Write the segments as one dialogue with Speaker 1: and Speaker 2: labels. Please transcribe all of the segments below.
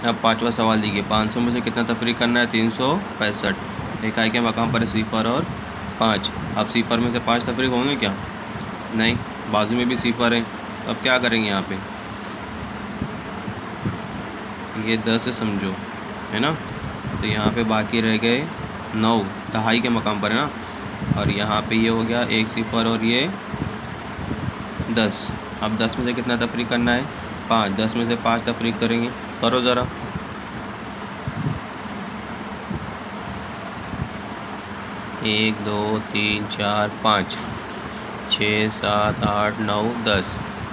Speaker 1: अब पाँचवा सवाल देखिए, 500 में से कितना तफरीक करना है? 365। इकाई के मकाम पर सिफर और 5। अब सिफर में से 5 तफरीक होंगे क्या? नहीं, बाजू में भी सिफर है, तो अब क्या करेंगे यहाँ पे? ये 10 समझो, है ना, तो यहाँ पे बाकी रह गए 9, दहाई के मकाम पर है ना, और यहाँ पे ये हो गया एक सिफर और ये 10। अब 10 में से कितना तफरीक करना है? 5। 10 में से 5 तफरीक करेंगे, करो ज़रा। 1 2 3 4 5 6 7 8 9 10।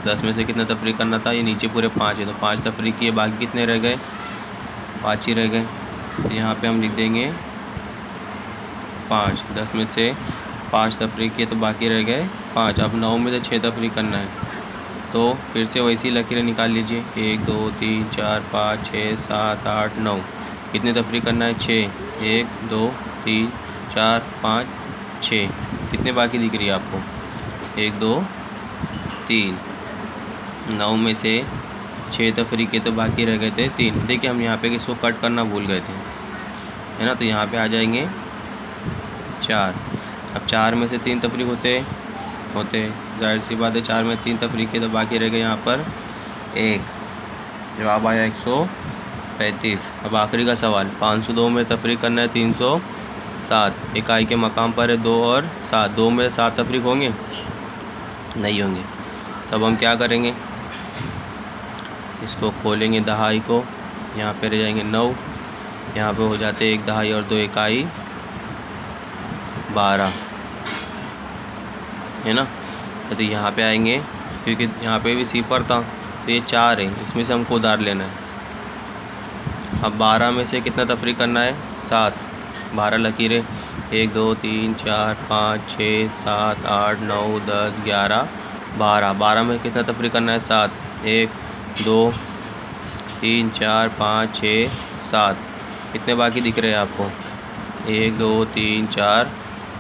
Speaker 1: 10 में से कितना तफरीक करना था? ये नीचे पूरे 5 है, तो 5 तफरीक किए, बाकी कितने रह गए? 5 ही रह गए। तो यहाँ पे हम लिख देंगे 5। 10 में से 5 तफरीक किए तो बाकी रह गए 5। अब 9 में से 6 तफरीक करना है, तो फिर से वैसी लकीरें निकाल लीजिए। 1 2 3 4 5 6 7 8 9। कितने तफरीक करना है? 6। 1 2 3 4 5 6। कितने बाकी दिख रही है आपको? 1 2 3। 9 में से 6 तफरीक किए तो बाकी रह गए थे 3। देखिए हम यहाँ पे इसको कट करना भूल गए थे, है ना, तो यहाँ पे आ जाएंगे 4। अब 4 में से 3 तफरीक होते जाहिर सी बात है, 4 में 3 तफरीक के तो बाकी रह गए यहाँ पर 1। जवाब आया 135। अब आखिरी का सवाल, 502 में तफरीक करना है 307। इकाई के मकाम पर है 2 और 7। 2 में 7 तफरीक होंगे? नहीं होंगे। तब हम क्या करेंगे? इसको खोलेंगे दहाई को, यहाँ पे रह जाएंगे 9, यहाँ पे हो जाते 1 दहाई और 2 इकाई 12, है ना। तो यहाँ पे आएंगे, क्योंकि यहाँ पे भी सिफर था, तो ये 4 है, इसमें से हमको उधार लेना है। अब 12 में से कितना तफरीक करना है? 7। 12 लकीरें, 1 2 3 4 5 6 7 8 9 10 11 12। 12 में कितना तफरीक करना है? 7। 1 2 3 4 5 6 7। कितने बाकी दिख रहे हैं आपको? 1 2 3 4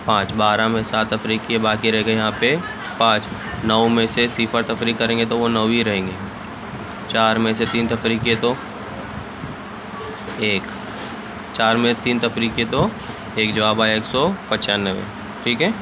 Speaker 1: 5। 12 में 7 तफरीक किए, बाकी रह गए यहाँ पे 5। 9 में से सिफर तफरीक करेंगे तो वो 9 ही रहेंगे। 4 में से 3 तफरीक किए तो 1। 4 में 3 तफरीक किए तो 1। जवाब आया 195। ठीक है।